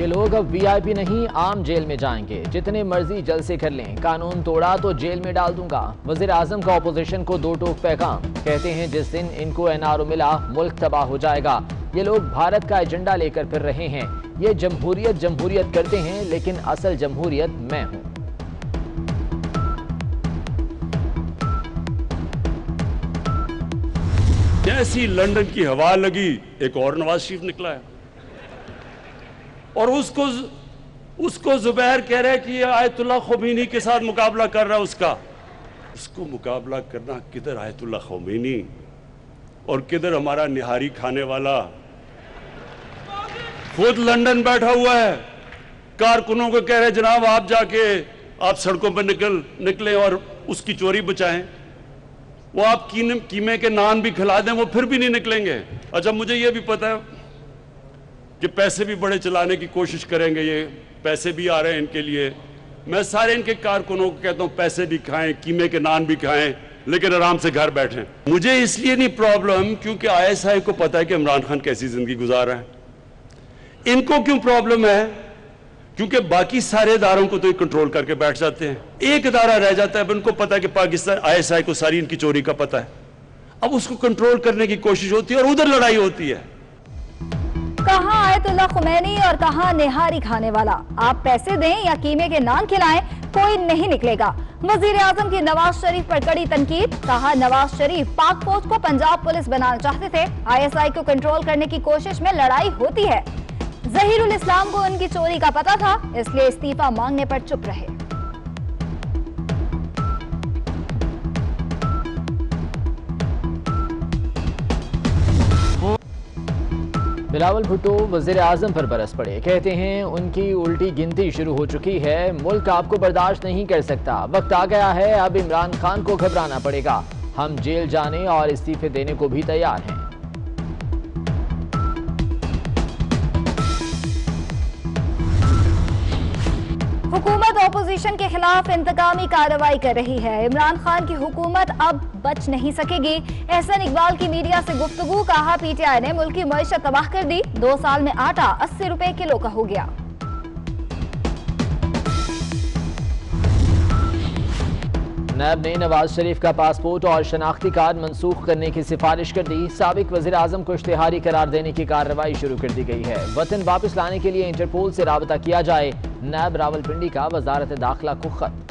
ये लोग अब वीआईपी नहीं आम जेल में जाएंगे, जितने मर्जी जलसे कर लें, कानून तोड़ा तो जेल में डाल दूंगा। वजीर आजम का ऑपोजिशन को दो टोक पैगाम, कहते हैं जिस दिन इनको एनआरओ मिला मुल्क तबाह हो जाएगा। ये लोग भारत का एजेंडा लेकर फिर रहे हैं, ये जमहूरियत जमहूरियत करते हैं, लेकिन असल जमहूरियत मैं हूं। जैसी लंदन की हवा लगी एक और नवाज शरीफ निकला है और उसको जुबैर कह रहा है कि आयतुल्लाह खोमेनी के साथ मुकाबला कर रहा है उसको मुकाबला करना किधर आयतुल्लाह खोमेनी और किधर हमारा निहारी खाने वाला खुद लंदन बैठा हुआ है, कारकुनों को कह रहे हैं जनाब आप जाके आप सड़कों पर निकले और उसकी चोरी बचाएं। वो आप कीमे के नान भी खिला दें वो फिर भी नहीं निकलेंगे। अच्छा मुझे ये भी पता है कि पैसे भी बड़े चलाने की कोशिश करेंगे, ये पैसे भी आ रहे हैं इनके लिए। मैं सारे इनके कारकुनों को कहता हूं पैसे भी खाएं, कीमे के नान भी खाएं, लेकिन आराम से घर बैठें। मुझे इसलिए नहीं प्रॉब्लम क्योंकि आईएसआई को पता है कि इमरान खान कैसी जिंदगी गुजार रहे हैं। इनको क्यों प्रॉब्लम है? क्योंकि बाकी सारे इदारों को तो ये कंट्रोल करके बैठ जाते हैं, एक इदारा रह जाता है। उनको पता है कि पाकिस्तान आईएसआई को सारी इनकी चोरी का पता है, अब उसको कंट्रोल करने की कोशिश होती है और उधर लड़ाई होती है। कहां आयतुल्लाह खुमैनी और कहां निहारी खाने वाला। आप पैसे दें या कीमे के नान खिलाएं, कोई नहीं निकलेगा। वजीर आजम की नवाज शरीफ पर कड़ी तनकीद, कहा नवाज शरीफ पाक फौज को पंजाब पुलिस बनाना चाहते थे, आईएसआई को कंट्रोल करने की कोशिश में लड़ाई होती है। जहीरुल इस्लाम को उनकी चोरी का पता था, इसलिए इस्तीफा मांगने पर चुप रहे। बिलावल भुट्टो वजीर आजम पर बरस पड़े, कहते हैं उनकी उल्टी गिनती शुरू हो चुकी है, मुल्क आपको बर्दाश्त नहीं कर सकता, वक्त आ गया है, अब इमरान खान को घबराना पड़ेगा, हम जेल जाने और इस्तीफे देने को भी तैयार हैं। हुकूमत ऑपोजिशन के खिलाफ इंतकामी कार्रवाई कर रही है। इमरान खान की हुकूमत अब बच नहीं सकेगी। एहसन इकबाल की मीडिया से गुफ्तगू, कहा पीटीआई ने मुल्क की मईशत तबाह कर दी, 2 साल में आटा 80 रुपए किलो का हो गया। नैब ने नवाज शरीफ का पासपोर्ट और शनाख्ती कार्ड मंसूख करने की सिफारिश कर दी। साबिक वजीर आजम को इश्तिहारी करार देने की कार्रवाई शुरू कर दी गई है। वतन वापस लाने के लिए इंटरपोल से राबता किया जाए, नैब रावलपिंडी का वजारत दाखिला को खत।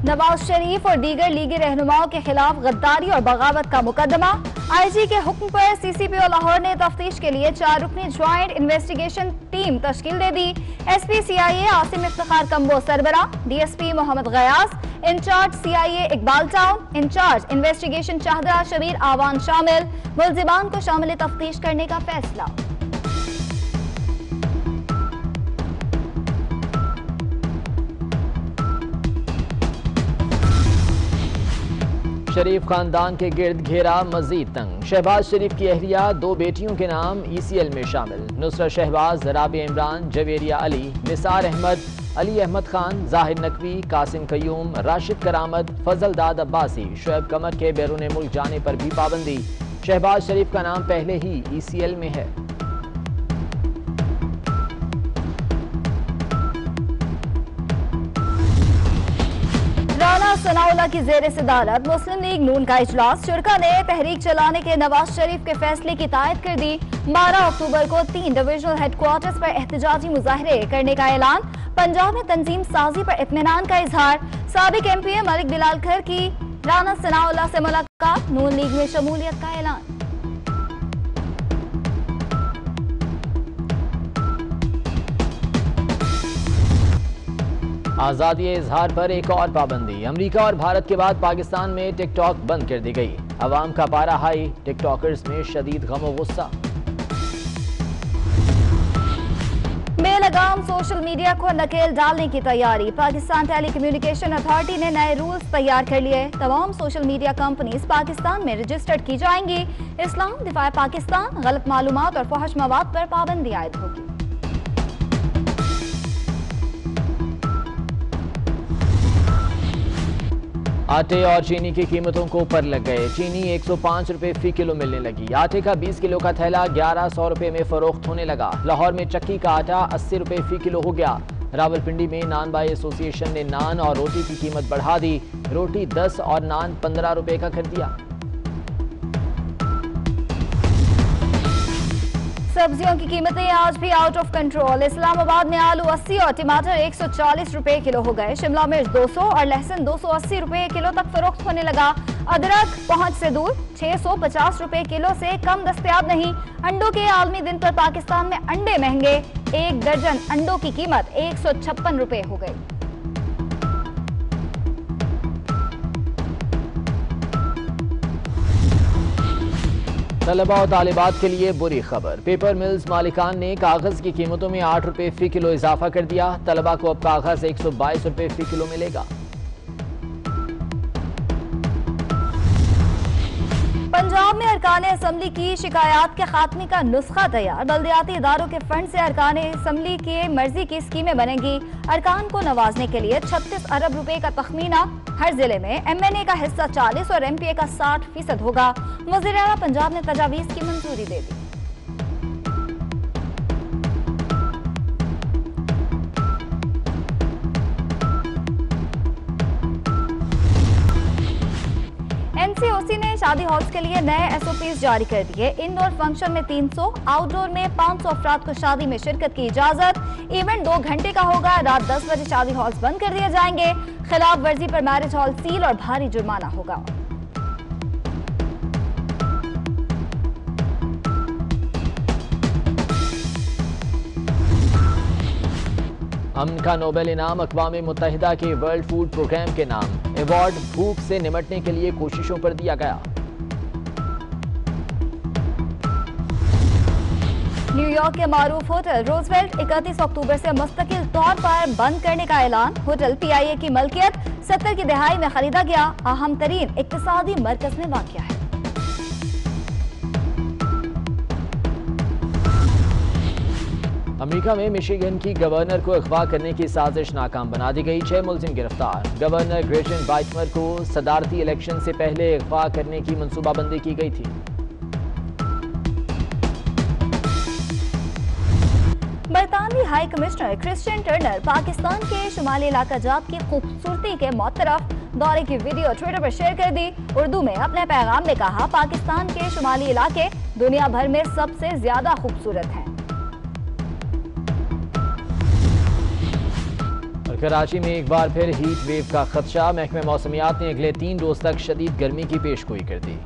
नवाज शरीफ और दीगर लीगी रहनुमाओं के खिलाफ गद्दारी और बगावत का मुकदमा। आईजी के हुक्म पर सीसीपीओ लाहौर ने तफ्तीश के लिए 4 रुकनी ज्वाइंट इन्वेस्टिगेशन टीम तश्कील दे दी। एसपी सीआईए आसिम इफ्तिखार कंबो सरबरा, DSP Mohammad Ghayas, incharge CIA Iqbal town, incharge investigation Shahdara Shabbir Awan शामिल। मुलजिमान को शामिल तफ्तीश करने का फैसला। शरीफ खानदान के गिर्द घेरा मजीद तंग। शहबाज शरीफ की अहलिया 2 बेटियों के नाम ईसीएल में शामिल। नुसरत शहबाज, राबिया इमरान, जवेरिया अली, निसार अहमद, अली अहमद खान, जाहिर नकवी, कासिम कयूम, राशिद करामत, फजल दाद अब्बासी, शुएब कमर के बैरून मुल्क जाने पर भी पाबंदी। शहबाज शरीफ का नाम पहले ही ईसीएल में है। राना सनाउल्लाह की जेर सदारत मुस्लिम लीग नून का इजलास। शुरका ने तहरीक चलाने के नवाज शरीफ के फैसले की तायद कर दी। 12 अक्टूबर को 3 डिविजनल हेडक्वार्टर्स पर एहतजाजी मुजाहरे करने का ऐलान। पंजाब में तंजीम साजी पर इत्मीनान का इजहार। साबिक एमपी मलिक बिलाल खर की राना सनाउल्लाह से मुलाकात। नून लीग में शमूलियत का ऐलान। आज़ादी इजहार पर एक और पाबंदी। अमेरिका और भारत के बाद पाकिस्तान में टिकटॉक बंद कर दी गई। अवाम का पारा हाई, टिकटॉकर्स में शदीद गम और गुस्सा। बेलगाम सोशल मीडिया को नकेल डालने की तैयारी। पाकिस्तान टेली कम्युनिकेशन अथॉरिटी ने नए रूल्स तैयार कर लिए। तमाम सोशल मीडिया कंपनीज पाकिस्तान में रजिस्टर्ड की जाएंगी। इस्लाम, दिफा पाकिस्तान, गलत मालूमात और फहश मवाद पर पाबंदी आयद होगी। आटे और चीनी की कीमतों को ऊपर लग गए। चीनी 105 रुपए फी किलो मिलने लगी। आटे का 20 किलो का थैला 1100 रुपए में फरोख्त होने लगा। लाहौर में चक्की का आटा 80 रुपए फी किलो हो गया। रावलपिंडी में नान बाई एसोसिएशन ने नान और रोटी की कीमत बढ़ा दी। रोटी 10 और नान 15 रुपए का कर दिया। सब्जियों की कीमतें आज भी आउट ऑफ कंट्रोल। इस्लामाबाद में आलू 80 और टमाटर 140 रुपए किलो हो गए। शिमला मिर्च 200 और लहसुन 280 रुपए किलो तक फरोख्त होने लगा। अदरक पहुंच से दूर, 650 रुपए किलो से कम दस्तयाब नहीं। अंडों के आलमी दिन पर पाकिस्तान में अंडे महंगे। 1 दर्जन अंडों की कीमत 156 रुपए हो गई। तलबा और तालिबात के लिए बुरी खबर। पेपर मिल्स मालिकान ने कागज की कीमतों में 8 रुपए फी किलो इजाफा कर दिया। तलबा को अब कागज 122 रुपए फी किलो मिलेगा। पंजाब में अरकान असम्बली की शिकायत के खात्मे का नुस्खा तैयार। बल्दियाती इदारों के फंड से अरकान असम्बली की मर्जी की स्कीमें बनेंगी। अरकान को नवाजने के लिए 36 अरब रुपए का तखमीना। हर जिले में MNA का हिस्सा 40 और MPA का 60% होगा। वज़ीर आला पंजाब ने तजावीज़ की मंजूरी दे दी। NCOC ने शादी हॉल्स के लिए नए SOPs जारी कर दिए। इंडोर फंक्शन में 300, आउटडोर में 500 अफराद को शादी में शिरकत की इजाजत। इवेंट 2 घंटे का होगा। रात 10 बजे शादी हॉल्स बंद कर दिए जाएंगे। खिलाफ वर्जी पर मैरिज हॉल सील और भारी जुर्माना होगा। अमन का नोबेल इनाम अक़वाम मुत्तहिदा के वर्ल्ड फूड प्रोग्राम के नाम। अवार्ड भूख से निमटने के लिए कोशिशों पर दिया गया। न्यूयॉर्क के मारूफ होटल रोजवेल्ट 31 अक्टूबर से मुस्तकिल तौर पर बंद करने का ऐलान। होटल PIA की मलकियत 70 की दहाई में खरीदा गया। अहम तरीन इक्तिसादी मरकज में वाक़िया है। अमेरिका में मिशिगन की गवर्नर को अगवा करने की साजिश नाकाम बना दी गई। 6 मुलजिम गिरफ्तार। गवर्नर ग्रेचन वाइटमर को सदारती इलेक्शन से पहले अगवा करने की मनसूबाबंदी की गई थी। बरतानवी high commissioner Christian Turner Pakistan के शुमाली इलाका जात की खूबसूरती के मुतरफ दौरे की वीडियो ट्विटर पर शेयर कर दी। उर्दू में अपने पैगाम में कहा, पाकिस्तान के शुमाली इलाके दुनिया भर में सबसे ज्यादा खूबसूरत हैं। और कराची में एक बार फिर हीट वेव का खदशा। महकमे मौसमियात ने अगले 3 रोज तक शदीद गर्मी की पेशगोई कर दी।